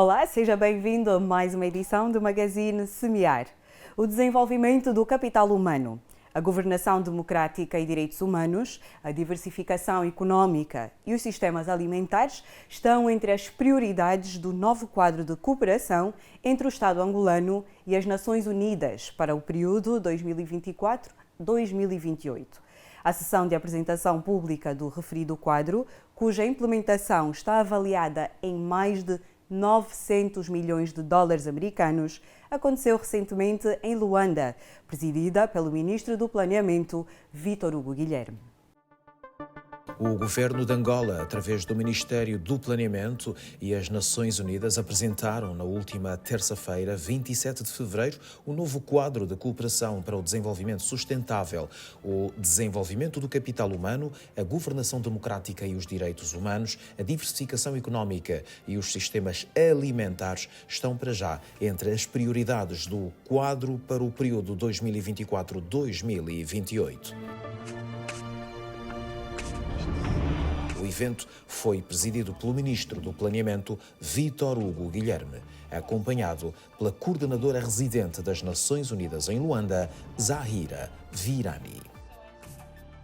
Olá, seja bem-vindo a mais uma edição do Magazine Semear. O desenvolvimento do capital humano, a governação democrática e direitos humanos, a diversificação económica e os sistemas alimentares estão entre as prioridades do novo quadro de cooperação entre o Estado angolano e as Nações Unidas para o período 2024-2028. A sessão de apresentação pública do referido quadro, cuja implementação está avaliada em mais de 900 milhões de dólares americanos, aconteceu recentemente em Luanda, presidida pelo ministro do Planeamento, Vítor Hugo Guilherme. O governo de Angola, através do Ministério do Planeamento e as Nações Unidas, apresentaram na última terça-feira, 27 de fevereiro, o novo quadro de cooperação para o desenvolvimento sustentável, o desenvolvimento do capital humano, a governação democrática e os direitos humanos, a diversificação económica e os sistemas alimentares estão para já entre as prioridades do quadro para o período 2024-2028. O evento foi presidido pelo Ministro do Planeamento, Vítor Hugo Guilherme, acompanhado pela coordenadora residente das Nações Unidas em Luanda, Zahira Virani.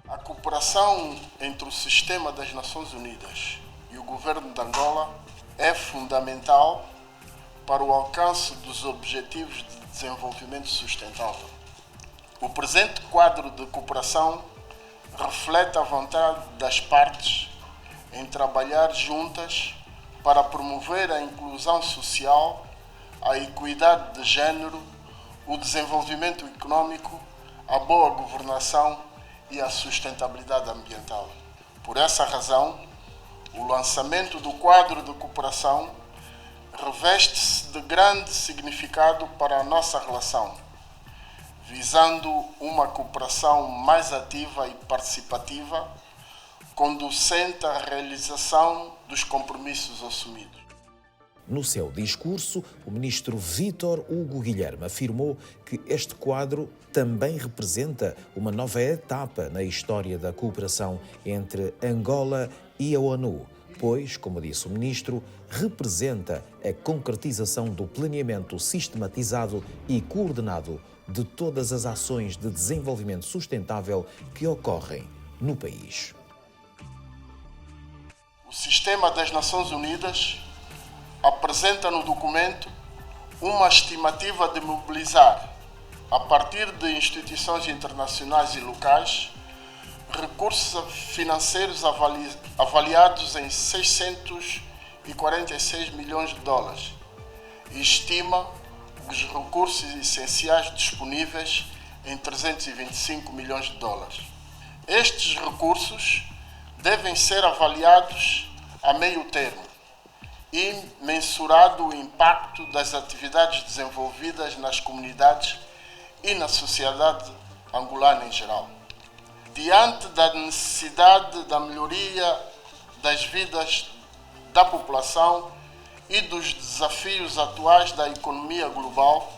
A cooperação entre o sistema das Nações Unidas e o governo de Angola é fundamental para o alcance dos Objetivos de Desenvolvimento Sustentável. O presente quadro de cooperação reflete a vontade das partes em trabalhar juntas para promover a inclusão social, a equidade de género, o desenvolvimento econômico, a boa governação e a sustentabilidade ambiental. Por essa razão, o lançamento do quadro de cooperação reveste-se de grande significado para a nossa relação, visando uma cooperação mais ativa e participativa, conducente à realização dos compromissos assumidos. No seu discurso, o ministro Vítor Hugo Guilherme afirmou que este quadro também representa uma nova etapa na história da cooperação entre Angola e a ONU, pois, como disse o ministro, representa a concretização do planeamento sistematizado e coordenado de todas as ações de desenvolvimento sustentável que ocorrem no país. O Sistema das Nações Unidas apresenta no documento uma estimativa de mobilizar, a partir de instituições internacionais e locais, recursos financeiros avaliados em 646 milhões de dólares e estima os recursos essenciais disponíveis em 325 milhões de dólares. Estes recursos devem ser avaliados a meio termo e mensurado o impacto das atividades desenvolvidas nas comunidades e na sociedade angolana em geral. Diante da necessidade da melhoria das vidas da população e dos desafios atuais da economia global,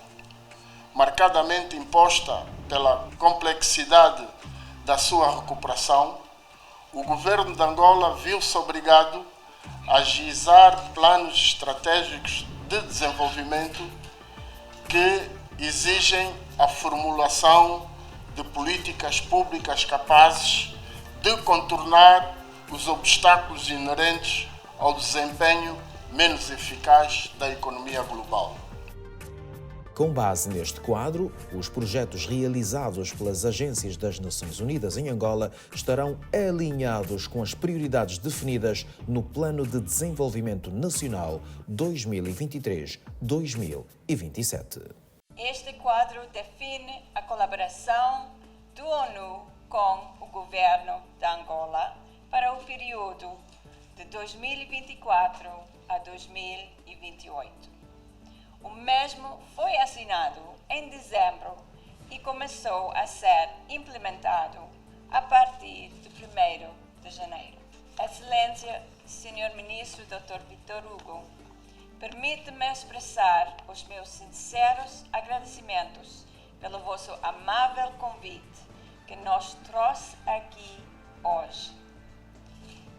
marcadamente imposta pela complexidade da sua recuperação, o governo de Angola viu-se obrigado a agilizar planos estratégicos de desenvolvimento que exigem a formulação de políticas públicas capazes de contornar os obstáculos inerentes ao desempenho menos eficaz da economia global. Com base neste quadro, os projetos realizados pelas agências das Nações Unidas em Angola estarão alinhados com as prioridades definidas no Plano de Desenvolvimento Nacional 2023-2027. Este quadro define a colaboração do ONU com o governo de Angola para o período de 2024 a 2028. O mesmo foi assinado em dezembro e começou a ser implementado a partir de 1º de janeiro. Excelência, Sr. Ministro Dr. Vítor Hugo, permite-me expressar os meus sinceros agradecimentos pelo vosso amável convite que nos trouxe aqui hoje.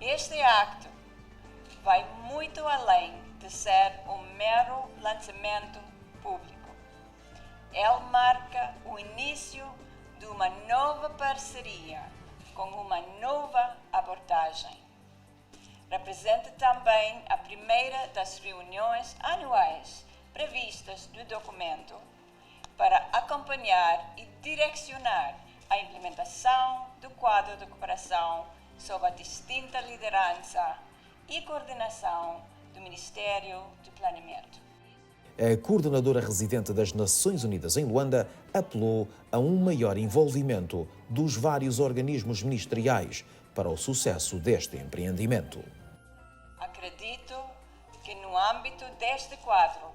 Este acto vai muito além de ser um mero lançamento público. Ele marca o início de uma nova parceria com uma nova abordagem. Representa também a primeira das reuniões anuais previstas no documento para acompanhar e direcionar a implementação do quadro de cooperação sob a distinta liderança e coordenação do Ministério do Planeamento. A coordenadora residente das Nações Unidas em Luanda apelou a um maior envolvimento dos vários organismos ministeriais para o sucesso deste empreendimento. Acredito que no âmbito deste quadro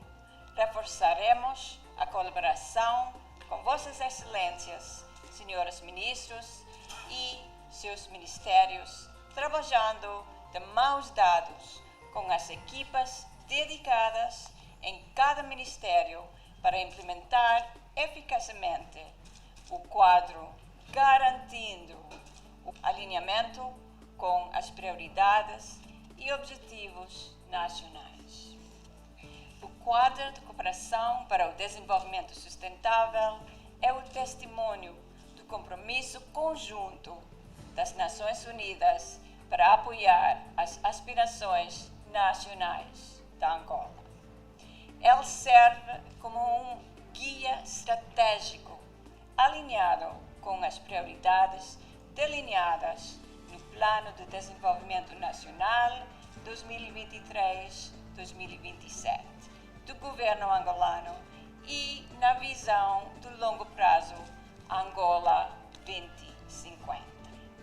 reforçaremos a colaboração com Vossas Excelências, senhores ministros e seus ministérios, trabalhando de mãos dadas com as equipas dedicadas em cada ministério para implementar eficazmente o quadro, garantindo o alinhamento com as prioridades e objetivos nacionais. O quadro de cooperação para o desenvolvimento sustentável é o testemunho do compromisso conjunto das Nações Unidas para apoiar as aspirações nacionais da Angola. Ele serve como um guia estratégico alinhado com as prioridades delineadas no Plano de Desenvolvimento Nacional 2023-2027 do governo angolano e na visão do longo prazo Angola 2050,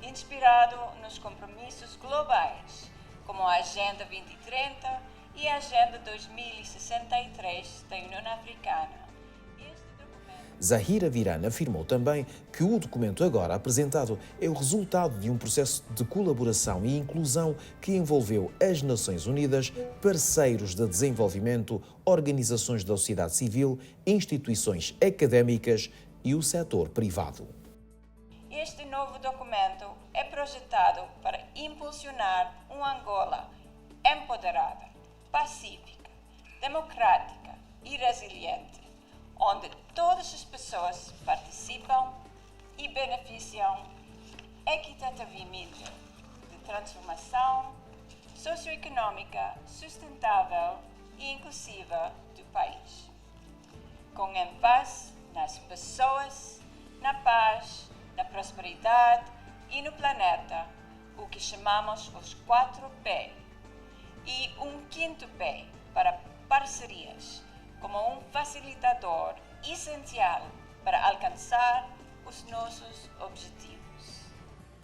inspirado nos compromissos globais como a Agenda 2030 e a Agenda 2063 da União Africana. Zahira Virane afirmou também que o documento agora apresentado é o resultado de um processo de colaboração e inclusão que envolveu as Nações Unidas, parceiros de desenvolvimento, organizações da sociedade civil, instituições académicas e o setor privado. Este novo documento é projetado para impulsionar uma Angola empoderada, pacífica, democrática e resiliente, onde todas as pessoas participam e beneficiam equitativamente de transformação socioeconômica sustentável e inclusiva do país, com ênfase nas pessoas, na paz, na prosperidade e no planeta, o que chamamos os 4P, e um quinto P para parcerias, como um facilitador essencial para alcançar os nossos objetivos.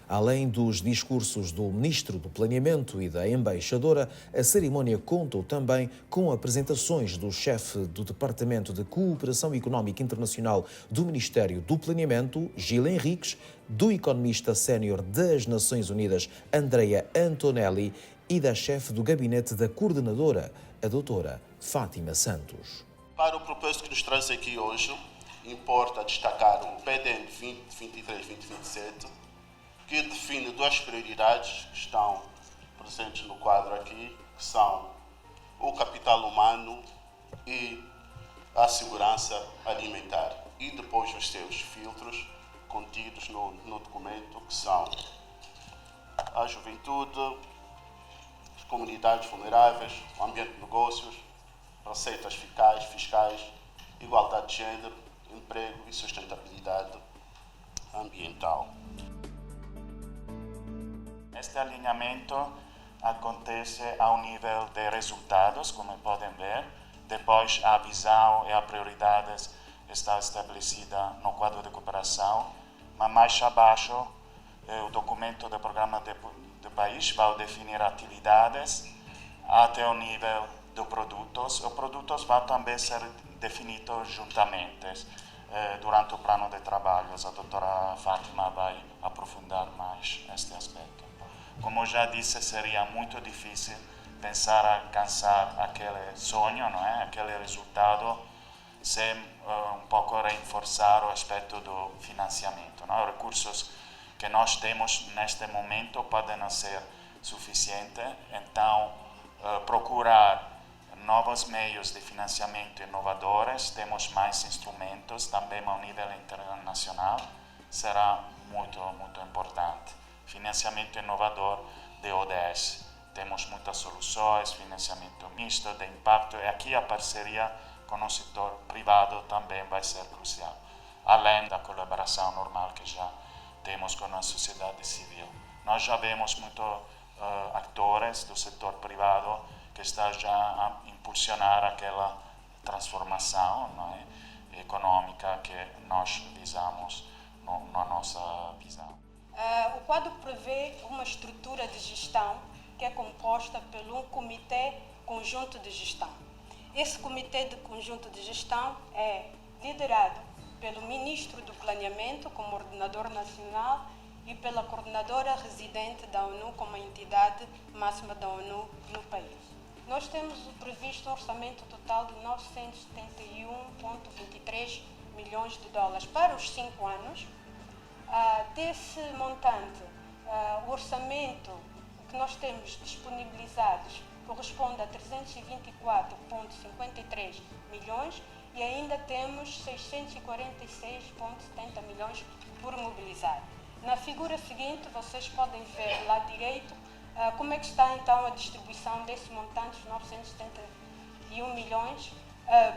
Além dos discursos do Ministro do Planeamento e da Embaixadora, a cerimónia contou também com apresentações do chefe do Departamento de Cooperação Económica Internacional do Ministério do Planeamento, Gil Henriques, do economista sénior das Nações Unidas, Andrea Antonelli, e da chefe do gabinete da coordenadora, a doutora Fátima Santos. Para o propósito que nos traz aqui hoje, importa destacar o PDN 2023-2027, que define duas prioridades que estão presentes no quadro aqui, que são o capital humano e a segurança alimentar. E depois os seus filtros contidos no documento, que são a juventude, as comunidades vulneráveis, o ambiente de negócios, receitas fiscais, igualdade de género, emprego e sustentabilidade ambiental. Este alinhamento acontece ao nível de resultados, como podem ver. Depois, a visão e as prioridades estão estabelecidas no quadro de cooperação, mas mais abaixo, o documento do programa do país vai definir atividades até o nível de produtos. Os produtos vão também ser definidos juntamente durante o plano de trabalho. A doutora Fátima vai aprofundar mais este aspecto. Como já disse, seria muito difícil pensar alcançar aquele sonho, não é? Aquele resultado, sem um pouco reforçar o aspecto do financiamento. Não é? Os recursos que nós temos neste momento podem não ser suficientes, então procurar novos meios de financiamento inovadores, temos mais instrumentos também ao nível internacional, será muito importante. Financiamento inovador de ODS. Temos muitas soluções, financiamento misto, de impacto, e aqui a parceria com o setor privado também vai ser crucial, além da colaboração normal que já temos com a sociedade civil. Nós já vemos muitos atores do setor privado que estão já a impulsionar aquela transformação, não é, econômica que nós visamos na nossa visão. O quadro prevê uma estrutura de gestão que é composta por um comitê conjunto de gestão. Esse comitê de conjunto de gestão é liderado pelo Ministro do Planeamento como coordenador nacional e pela coordenadora residente da ONU como a entidade máxima da ONU no país. Nós temos previsto um orçamento total de 971,23 milhões de dólares para os 5 anos. Desse montante, o orçamento que nós temos disponibilizados corresponde a 324,53 milhões e ainda temos 646,70 milhões por mobilizar. Na figura seguinte, vocês podem ver lá direito como é que está então a distribuição desse montante, os 971 milhões,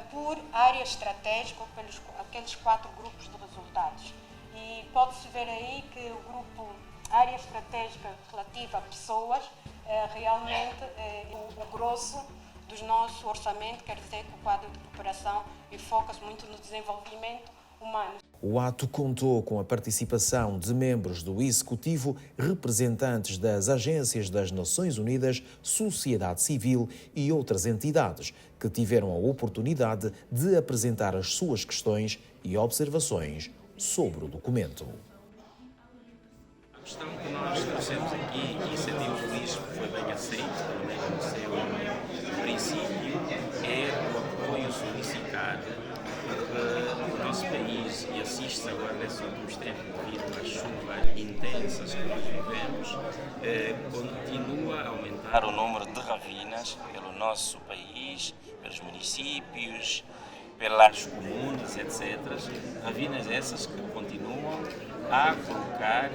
por área estratégica, pelos aqueles 4 grupos de resultados. E pode-se ver aí que o grupo área estratégica relativa a pessoas realmente o grosso do nosso orçamento, quer dizer que o quadro de cooperação foca-se muito no desenvolvimento humano. O ato contou com a participação de membros do Executivo, representantes das agências das Nações Unidas, sociedade civil e outras entidades que tiveram a oportunidade de apresentar as suas questões e observações sobre o documento. A questão que nós trouxemos aqui e sentimos felizes que foi bem aceito, pelo menos no seu princípio, é o apoio solicitado porque o nosso país, e assiste-se agora nesses últimos tempos devido às chuvas intensas que nós vivemos, continua a aumentar o número de ravinas pelo nosso país, pelos municípios, pelas comunas, etc. Ravinas essas que continuam a colocar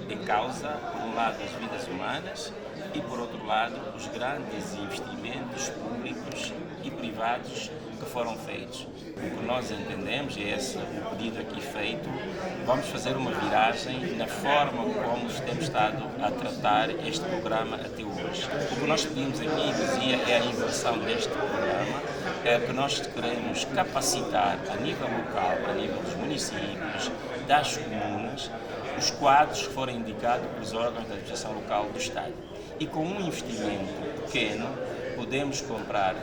em causa, por um lado, as vidas humanas e, por outro lado, os grandes investimentos públicos e privados que foram feitos. O que nós entendemos, e é esse o pedido aqui feito, vamos fazer uma viragem na forma como temos estado a tratar este programa até hoje. O que nós pedimos aqui, dizia, é a inversão deste programa, é que nós queremos capacitar a nível local, a nível dos municípios, das comunas, os quadros que forem indicados pelos órgãos da administração local do Estado. E com um investimento pequeno, podemos comprar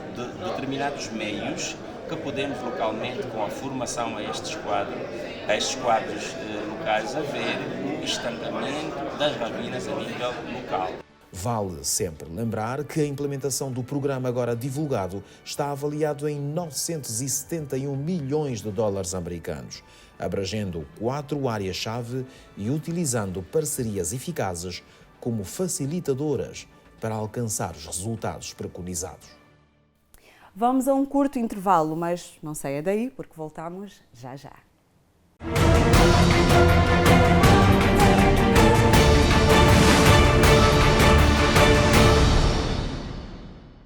determinados meios que podemos localmente, com a formação a estes quadros locais, haver o estancamento das ravinas a nível local. Vale sempre lembrar que a implementação do programa agora divulgado está avaliado em 971 milhões de dólares americanos, abrangendo 4 áreas-chave e utilizando parcerias eficazes como facilitadoras para alcançar os resultados preconizados. Vamos a um curto intervalo, mas não saia daí porque voltamos já já.